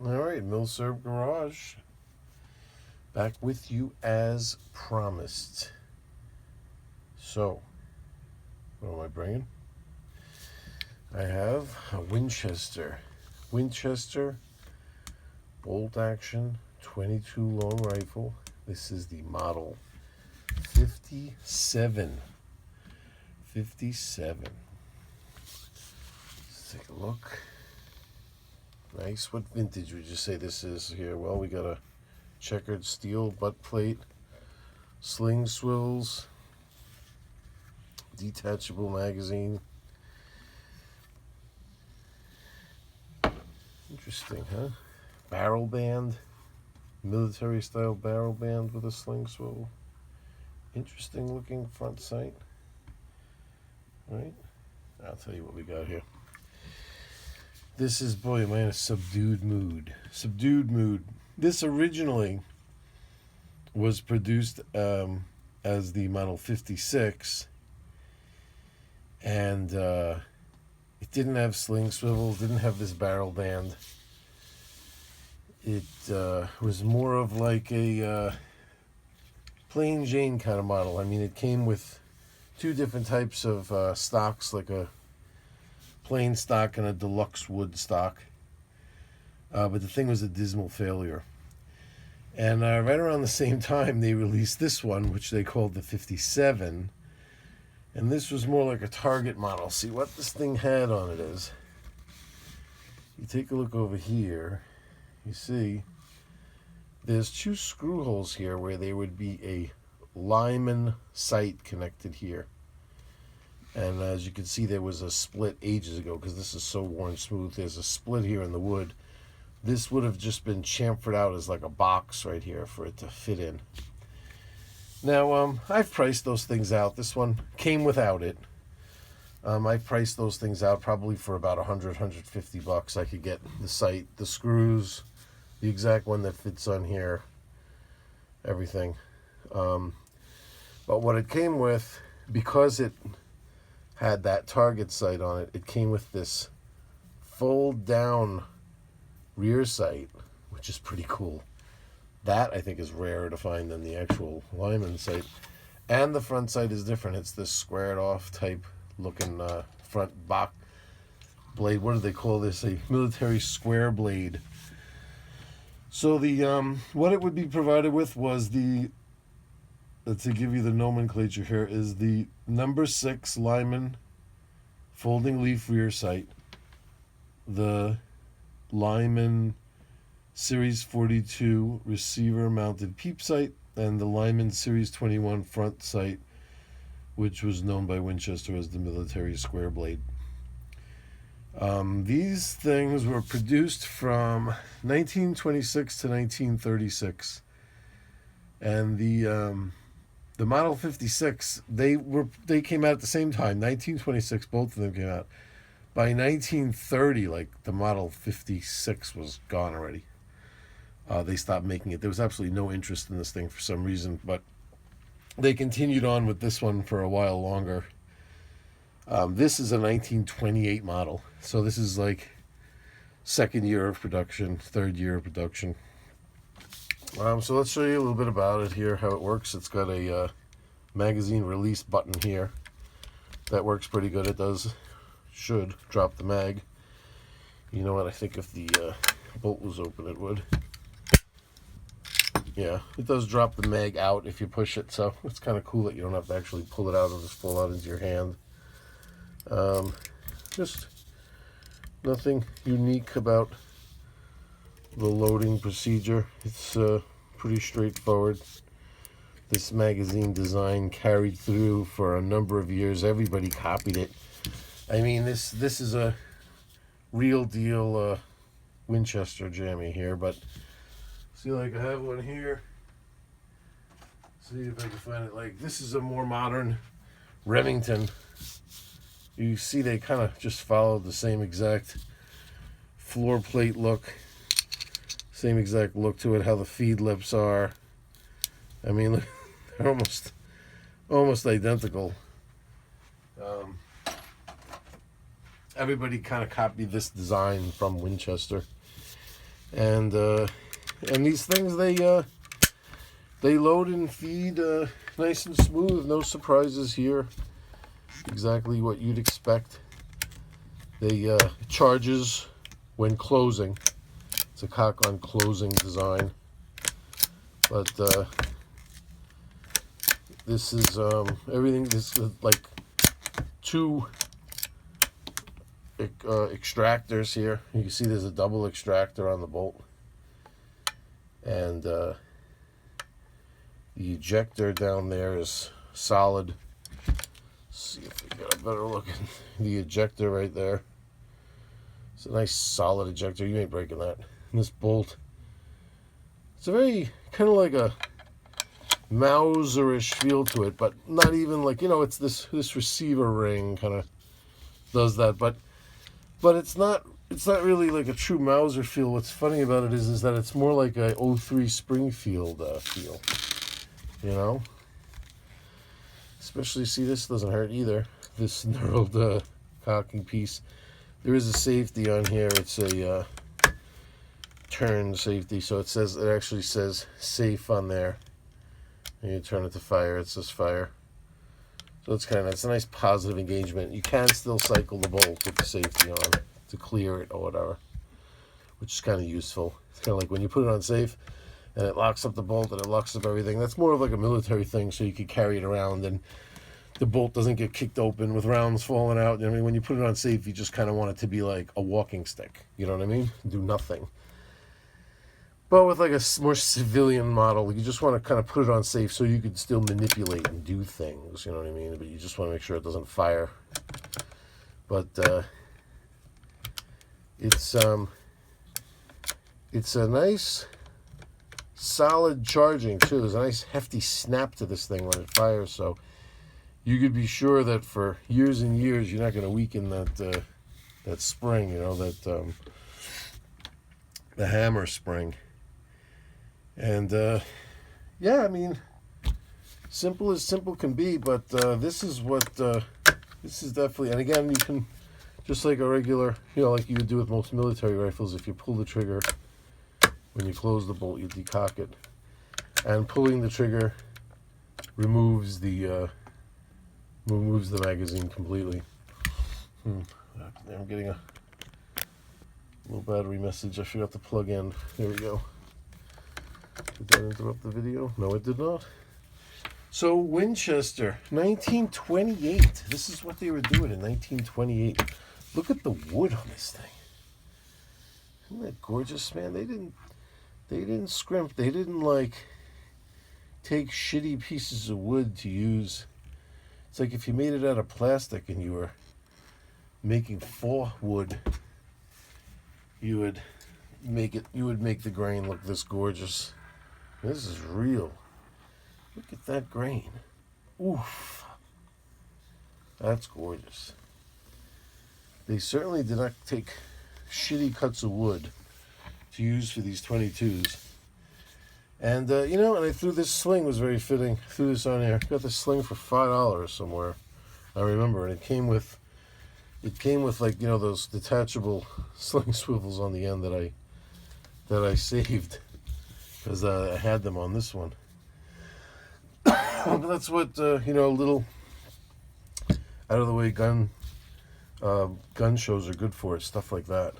All right, Milsurp Garage. Back with you as promised. So, what am I bringing? I have a Winchester bolt action 22 long rifle. This is the model 57. Let's take a look. Nice. What vintage would you say this is here? Well, we got a checkered steel butt plate, sling swivels, detachable magazine. Interesting, huh? Barrel band, military style barrel band with a sling swivel. Interesting looking front sight. Right? I'll tell you what we got here. This is, boy, am I in a subdued mood. This originally was produced as the Model 56, and it didn't have sling swivels, didn't have this barrel band. It was more of like a plain Jane kind of model. I mean, it came with two different types of stocks, like a plain stock and a deluxe wood stock. But the thing was a dismal failure. And right around the same time, they released this one, which they called the 57. And this was more like a target model. See, what this thing had on it is, you take a look over here, you see there's two screw holes here where there would be a Lyman sight connected here. And as you can see, there was a split ages ago because this is so worn smooth. There's a split here in the wood. This would have just been chamfered out as like a box right here for it to fit in. Now, I've priced those things out. This one came without it. I priced those things out probably for about $100-150. I could get the sight, the screws, the exact one that fits on here, everything. But what it came with, because it had that target sight on it, it came with this fold down rear sight, which is pretty cool. That I think is rarer to find than the actual Lyman sight. And the front sight is different. It's this squared off type looking front box blade. What do they call this? A military square blade. So the what it would be provided with was the, to give you the nomenclature here, is the number 6 Lyman folding leaf rear sight, the Lyman Series 42 receiver mounted peep sight, and the Lyman Series 21 front sight, which was known by Winchester as the military square blade. These things were produced from 1926 to 1936, and the Model 56, they came out at the same time. 1926, both of them came out. By 1930, like, the Model 56 was gone already. They stopped making it. There was absolutely no interest in this thing for some reason, but they continued on with this one for a while longer. This is a 1928 model, so this is like second year of production, third year of production. So let's show you a little bit about it here, how it works. It's got a magazine release button here. That works pretty good. It should drop the mag. You know what, I think if the bolt was open it would. Yeah, it does drop the mag out if you push it, so it's kind of cool that you don't have to actually pull it out and just fall out into your hand. Just nothing unique about the loading procedure. It's pretty straightforward. This magazine design carried through for a number of years. Everybody copied it. I mean, this is a real deal Winchester jammy here, but see, like, I have one here. See if I can find it. Like, this is a more modern Remington. You see they kind of just followed the same exact floor plate look, same exact look to it, how the feed lips are. I mean, look, they're almost identical. Everybody kind of copied this design from Winchester. And these things, they load and feed nice and smooth. No surprises here. Exactly what you'd expect. They charges when closing. It's a cock on closing design. But this is everything. This is like two extractors here. You can see there's a double extractor on the bolt, and the ejector down there is solid. Let's see if we get a better look at the ejector right there. It's a nice solid ejector. You ain't breaking that. And this bolt, it's a very kind of like a Mauser-ish feel to it, but not even like, it's this receiver ring kind of does that, but it's not really like a true Mauser feel. What's funny about it is that it's more like a 03 Springfield feel, especially, see, this doesn't hurt either, this knurled cocking piece. There is a safety on here. It's a turn safety, so it actually says safe on there. And you turn it to fire, it says fire. So it's a nice positive engagement. You can still cycle the bolt with the safety on to clear it or whatever, which is kind of useful. It's kind of like when you put it on safe and it locks up the bolt and it locks up everything. That's more of like a military thing, so you can carry it around and the bolt doesn't get kicked open with rounds falling out. I mean, when you put it on safe, you just kind of want it to be like a walking stick. You know what I mean? Do nothing. But with like a more civilian model, you just want to kind of put it on safe so you can still manipulate and do things, you know what I mean? But you just want to make sure it doesn't fire. But it's a nice, solid charging too. There's a nice hefty snap to this thing when it fires, so you could be sure that for years and years you're not going to weaken that spring, the hammer spring. And yeah, I mean, simple as simple can be, but this is definitely, and again, you can, just like a regular, like you would do with most military rifles, if you pull the trigger, when you close the bolt, you decock it, and pulling the trigger removes the magazine completely. I'm getting a little battery message. I forgot to plug in. There we go. Did that interrupt the video? No, it did not. So Winchester, 1928. This is what they were doing in 1928. Look at the wood on this thing. Isn't that gorgeous, man? They didn't scrimp. They didn't like take shitty pieces of wood to use. It's like if you made it out of plastic and you were making for wood, you would make the grain look this gorgeous. This is real. Look at that grain. Oof. That's gorgeous. They certainly did not take shitty cuts of wood to use for these 22s. And, and I threw this sling, was very fitting. Threw this on here. Got this sling for $5 somewhere. I remember. And it came with like, those detachable sling swivels on the end that I saved. Because I had them on this one. But that's what, a little out of the way gun shows are good for. Stuff like that.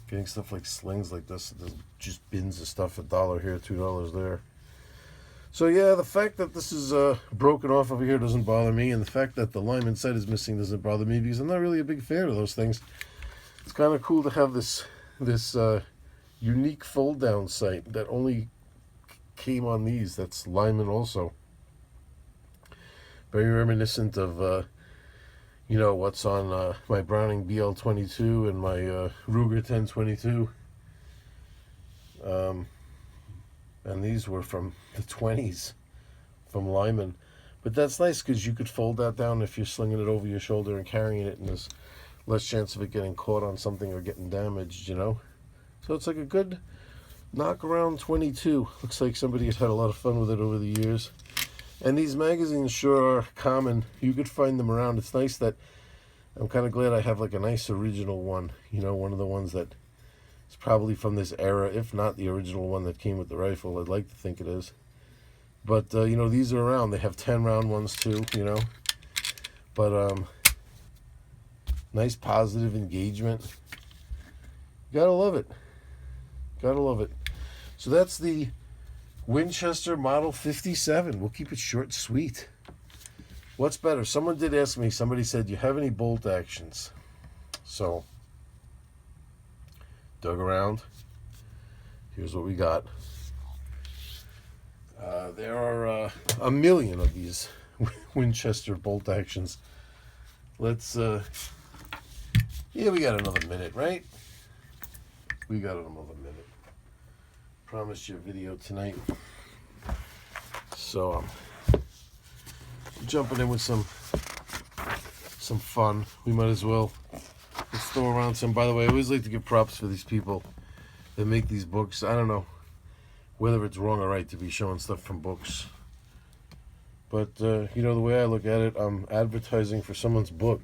Getting stuff like slings like this, just bins of stuff, $1 here, $2 there. So yeah, the fact that this is broken off over here doesn't bother me, and the fact that the lime inside is missing doesn't bother me, because I'm not really a big fan of those things. It's kind of cool to have this unique fold-down sight that only came on these. That's Lyman also. Very reminiscent of, what's on my Browning BL-22 and my Ruger 1022. And these were from the 20s, from Lyman. But that's nice because you could fold that down if you're slinging it over your shoulder and carrying it, and there's less chance of it getting caught on something or getting damaged, So it's like a good knock-around 22. Looks like somebody has had a lot of fun with it over the years. And these magazines sure are common. You could find them around. It's nice that I'm kind of glad I have like a nice original one. One of the ones that It's probably from this era, if not the original one that came with the rifle. I'd like to think it is. But, you know, these are around. They have 10-round ones too, you know. But, nice positive engagement. Gotta love it. Gotta love it. So that's the Winchester Model 57. We'll keep it short and sweet. What's better? Someone did ask me, somebody said, "Do you have any bolt actions?" So, dug around. Here's what we got. There are a million of these Winchester bolt actions. Let's, yeah, we got another minute, right? We got another minute. Promised you a video tonight. So, jumping in with some fun. We might as well. Let's throw around some. By the way, I always like to give props for these people that make these books. I don't know whether it's wrong or right to be showing stuff from books. But, you know, the way I look at it, I'm advertising for someone's book.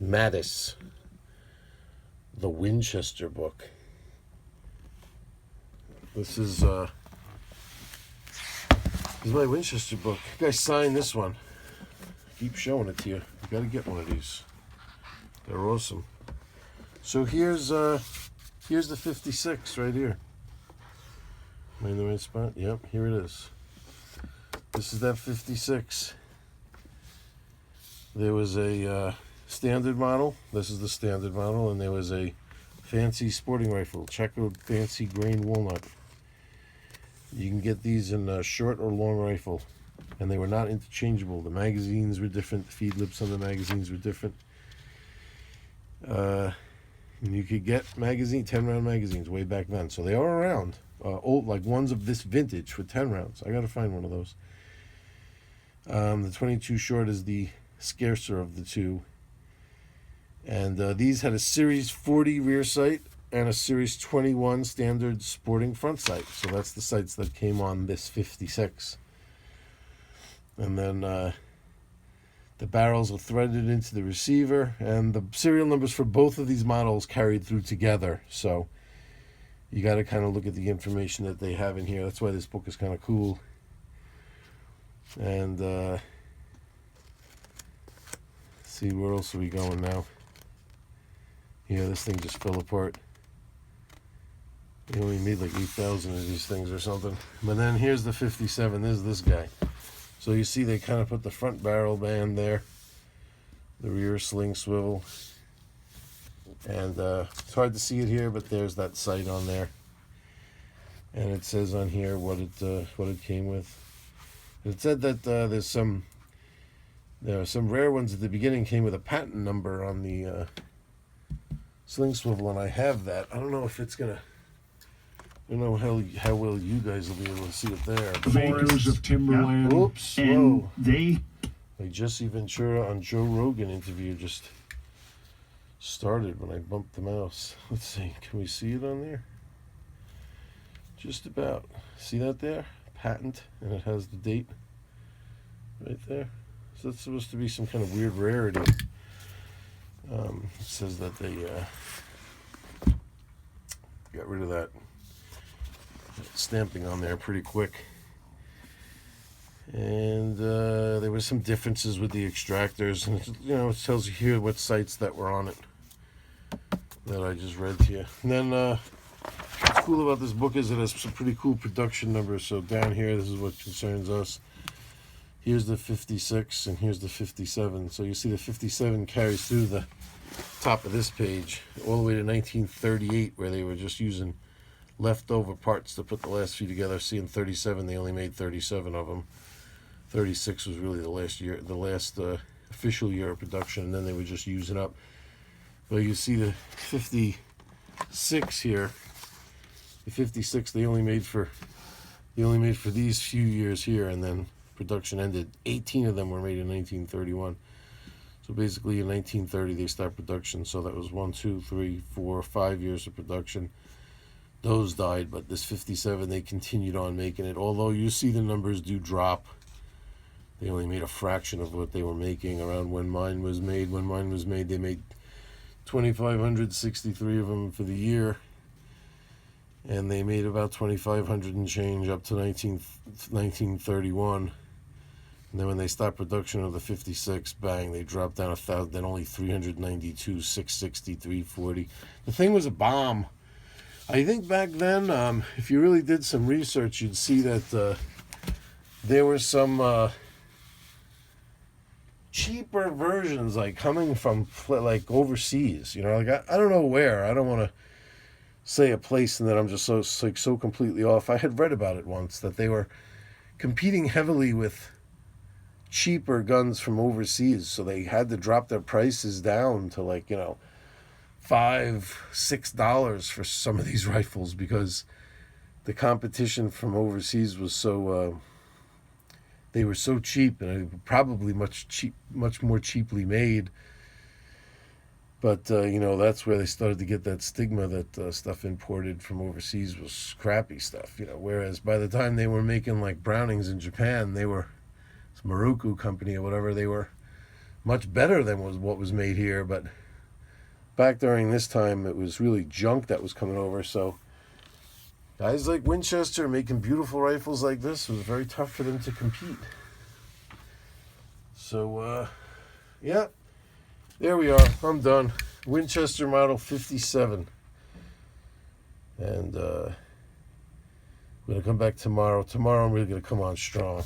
Mattis. The Winchester book. This is my Winchester book. You guys signed this one. Keep showing it to you. You gotta get one of these. They're awesome. So here's the 56 right here. Am I in the right spot? Yep, here it is. This is that 56. There was a standard model. This is the standard model, and there was a fancy sporting rifle, checkered fancy grain walnut. You can get these in a short or long rifle, and they were not interchangeable. The magazines were different. The feed lips on the magazines were different. And you could get 10-round magazines way back then. So they are around. Old, like ones of this vintage for 10 rounds. I got to find one of those. The 22 short is the scarcer of the two. And these had a Series 40 rear sight and a Series 21 standard sporting front sight. So that's the sights that came on this 56. And then the barrels are threaded into the receiver, and the serial numbers for both of these models carried through together. So you got to kind of look at the information that they have in here. That's why this book is kind of cool. And see, where else are we going now? Yeah, this thing just fell apart. They only made like 8,000 of these things or something. But then here's the 57. There's this guy. So you see they kind of put the front barrel band there, the rear sling swivel, and it's hard to see it here, but there's that sight on there, and it says on here what it came with. It said that there are some rare ones at the beginning came with a patent number on the sling swivel, and I have that. I don't know if it's gonna. I don't know how well you guys will be able to see it there. Makers of Timberland. Yeah. Oops, and whoa. Like Jesse Ventura on Joe Rogan interview just started when I bumped the mouse. Let's see, can we see it on there? Just about. See that there? Patent, and it has the date right there. So that's supposed to be some kind of weird rarity. It says that they got rid of that stamping on there pretty quick, and there were some differences with the extractors, and it tells you here what sites that were on it that I just read to you. And then what's cool about this book is it has some pretty cool production numbers. So down here, this is what concerns us. Here's the 56 and here's the 57. So you see the 57 carries through the top of this page all the way to 1938, where they were just using leftover parts to put the last few together. See, in 37 they only made 37 of them. 36 was really the last official year of production, and then they were just using up. But you see the 56 here. The 56 they only made for these few years here, and then production ended. 18 of them were made in 1931. So basically in 1930 they stopped production. So that was 1, 2, 3, 4, 5 years of production. Those died, but this 57 they continued on making it. Although you see the numbers do drop. They only made a fraction of what they were making around when mine was made. When mine was made, they made 2,563 of them for the year. and they made about 2,500 and change up to 1931. And then when they stopped production of the 56, bang, they dropped down 1,000, then only 392, 660, 340. The thing was a bomb. I think back then, if you really did some research, you'd see that there were some cheaper versions, like coming from like overseas. You know, like I don't know where. I don't want to say a place and then I'm just so completely off. I had read about it once that they were competing heavily with cheaper guns from overseas, so they had to drop their prices down to like, you know, $5-6 for some of these rifles because the competition from overseas was so they were so cheap and probably much more cheaply made. But you know, that's where they started to get that stigma that stuff imported from overseas was crappy stuff, you know, whereas by the time they were making like Brownings in Japan, they were Maruku company or whatever, they were much better than what was made here. But back during this time, it was really junk that was coming over. So guys like Winchester making beautiful rifles like this, it was very tough for them to compete. So yeah, there we are. I'm done. Winchester Model 57, and I'm gonna come back tomorrow. Tomorrow I'm really gonna come on strong.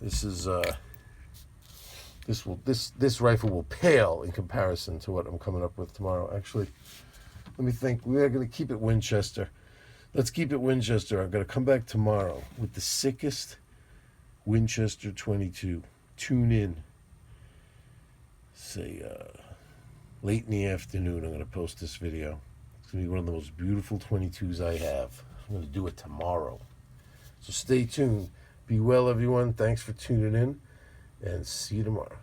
This is this rifle will pale in comparison to what I'm coming up with tomorrow. Actually, let me think. We are going to keep it Winchester. Let's keep it Winchester. I'm going to come back tomorrow with the sickest Winchester 22. Tune in. Say late in the afternoon. I'm going to post this video. It's going to be one of the most beautiful 22s I have. I'm going to do it tomorrow. So stay tuned. Be well, everyone. Thanks for tuning in, and see you tomorrow.